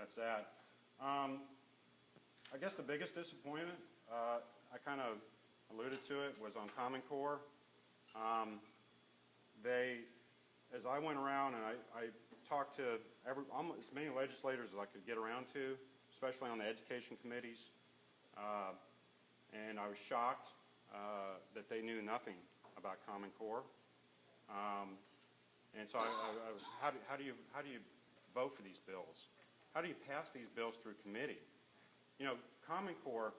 that's that. I guess the biggest disappointment, I kind of alluded to it, was on Common Core. As I went around and I talked to almost as many legislators as I could get around to, especially on the education committees, and I was shocked that they knew nothing about Common Core. And so I was, how do you vote for these bills? How do you pass these bills through committee? You know, Common Core,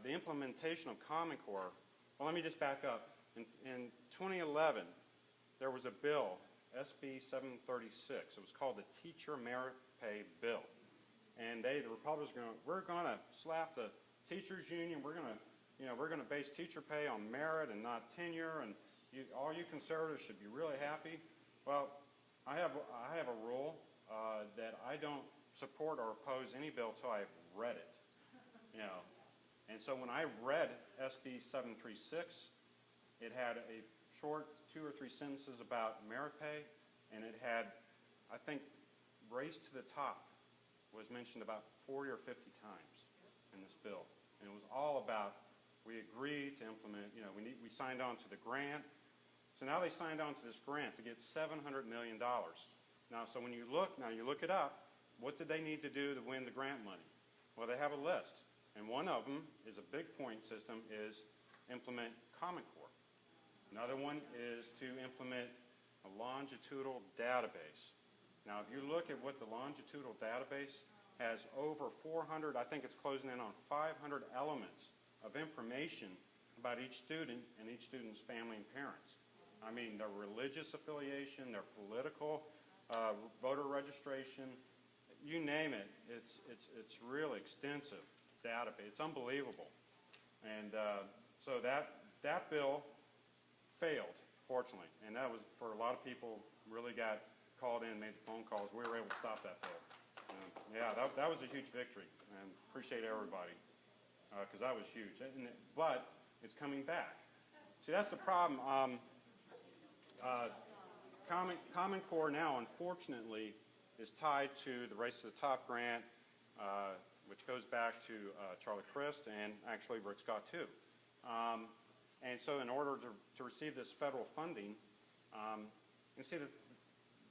the implementation of Common Core, well, let me just back up. In 2011, there was a bill, SB 736. It was called the Teacher Merit Pay Bill. And the Republicans were going, we're going to slap the teachers union. We're going to base teacher pay on merit and not tenure. And all you conservatives should be really happy. Well, I have a rule that I don't support or oppose any bill till I've read it. You know, and so when I read SB 736, it had a short 2 or 3 sentences about merit pay, and it had, I think, race to the top was mentioned about 40 or 50 times in this bill. And it was all about, we agreed to implement, you know, we signed on to the grant. So now they signed on to this grant to get $700 million. Now, so when you look it up, what did they need to do to win the grant money? Well, they have a list. And one of them is a big point system, is implement Common Core. Another one is to implement a longitudinal database. Now, if you look at what the longitudinal database has, over 400, I think it's closing in on 500 elements of information about each student and each student's family and parents. I mean, their religious affiliation, their political, voter registration, you name it. It's really extensive database. It's unbelievable. And so that bill failed, fortunately. And that was, for a lot of people, really got called in, made the phone calls. We were able to stop that bill. Yeah, that was a huge victory. And appreciate everybody, because that was huge. But it's coming back. See, that's the problem. Common Core now, unfortunately, is tied to the Race to the Top grant, which goes back to Charlie Crist and actually Rick Scott too. And so in order to receive this federal funding, you see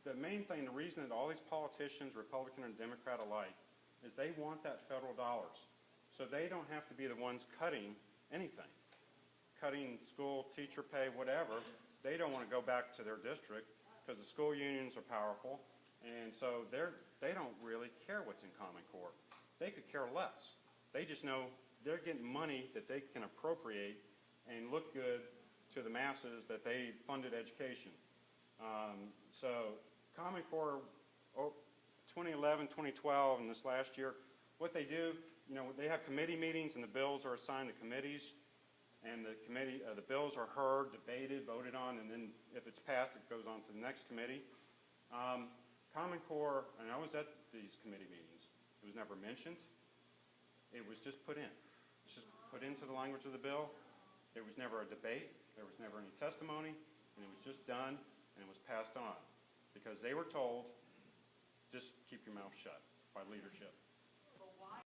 the main thing, the reason that all these politicians, Republican and Democrat alike, is they want that federal dollars. So they don't have to be the ones cutting anything. Cutting school, teacher pay, whatever. They don't want to go back to their district because the school unions are powerful. And so they don't really care what's in Common Core. They could care less. They just know they're getting money that they can appropriate and look good to the masses that they funded education. So Common Core, 2011, 2012, and this last year, what they do, you know, they have committee meetings and the bills are assigned to committees, and the bills are heard, debated, voted on, and then if it's passed, it goes on to the next committee. Common Core, and I was at these committee meetings, it was never mentioned. It was just put in. It's just put into the language of the bill. There was never a debate. There was never any testimony, and it was just done, and it was passed on because they were told, just keep your mouth shut by leadership.